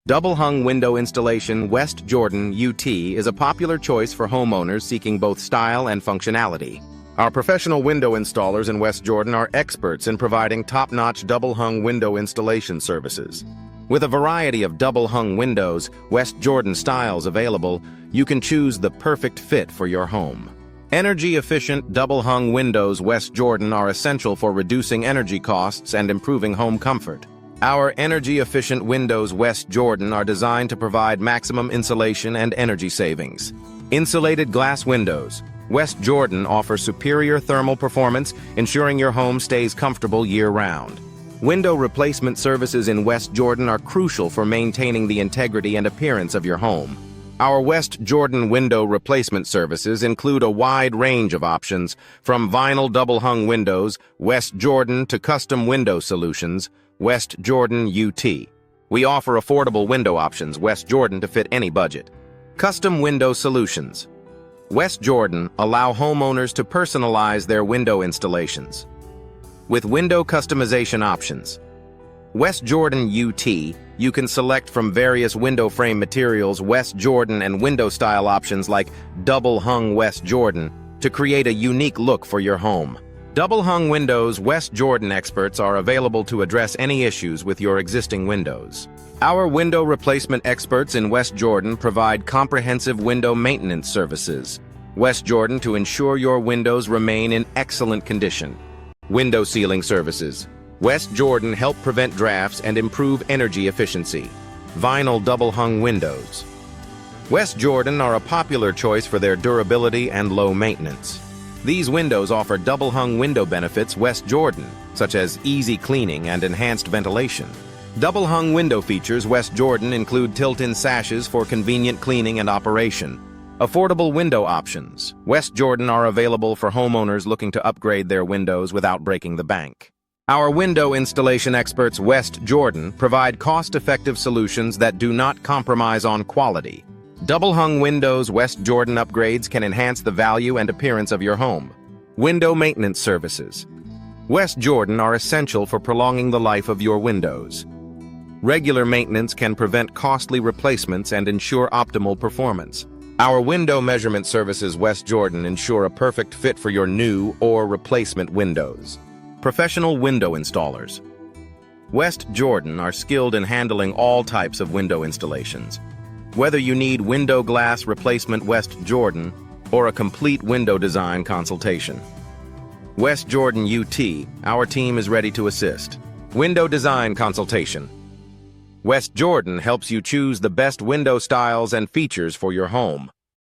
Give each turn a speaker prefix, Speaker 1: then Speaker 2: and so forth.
Speaker 1: Double-hung window installation West Jordan UT is a popular choice for homeowners seeking both style and functionality. Our professional window installers in West Jordan are experts in providing top-notch double-hung window installation services. With a variety of double-hung windows, West Jordan styles available, you can choose the perfect fit for your home. Energy-efficient double-hung windows West Jordan are essential for reducing energy costs and improving home comfort. Our energy-efficient windows West Jordan are designed to provide maximum insulation and energy savings. Insulated glass windows West Jordan offers superior thermal performance, ensuring your home stays comfortable year-round. Window replacement services in West Jordan are crucial for maintaining the integrity and appearance of your home. Our West Jordan window replacement services include a wide range of options, from vinyl double-hung windows, West Jordan, to custom window solutions, West Jordan UT. We offer affordable window options, West Jordan, to fit any budget. Custom window solutions. West Jordan allow homeowners to personalize their window installations. With window customization options. West Jordan UT, you can select from various window frame materials, West Jordan, and window style options like double-hung West Jordan to create a unique look for your home. Double-hung windows West Jordan experts are available to address any issues with your existing windows. Our window replacement experts in West Jordan provide comprehensive window maintenance services. West Jordan to ensure your windows remain in excellent condition. Window sealing services. West Jordan help prevent drafts and improve energy efficiency. Vinyl double-hung windows. West Jordan are a popular choice for their durability and low maintenance. These windows offer double-hung window benefits West Jordan, such as easy cleaning and enhanced ventilation. Double-hung window features West Jordan include tilt-in sashes for convenient cleaning and operation. Affordable window options. West Jordan are available for homeowners looking to upgrade their windows without breaking the bank. Our window installation experts West Jordan provide cost-effective solutions that do not compromise on quality. Double-hung windows West Jordan upgrades can enhance the value and appearance of your home. Window maintenance services. West Jordan are essential for prolonging the life of your windows. Regular maintenance can prevent costly replacements and ensure optimal performance. Our window measurement services West Jordan ensure a perfect fit for your new or replacement windows. Professional window installers. West Jordan are skilled in handling all types of window installations. Whether you need window glass replacement West Jordan or a complete window design consultation. West Jordan UT, our team is ready to assist. Window design consultation. West Jordan helps you choose the best window styles and features for your home.